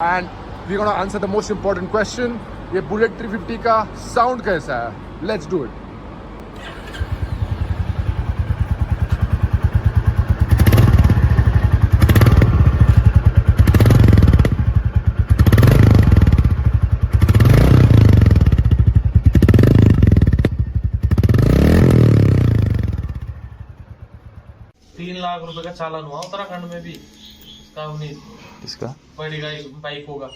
And we're gonna answer the most important question. ये bullet 350 का sound कैसा है? Let's do it. ₹3 लाख का चालान हुआ उत्तराखंड में भी। इसका इसका बड़ी बाइक होगा।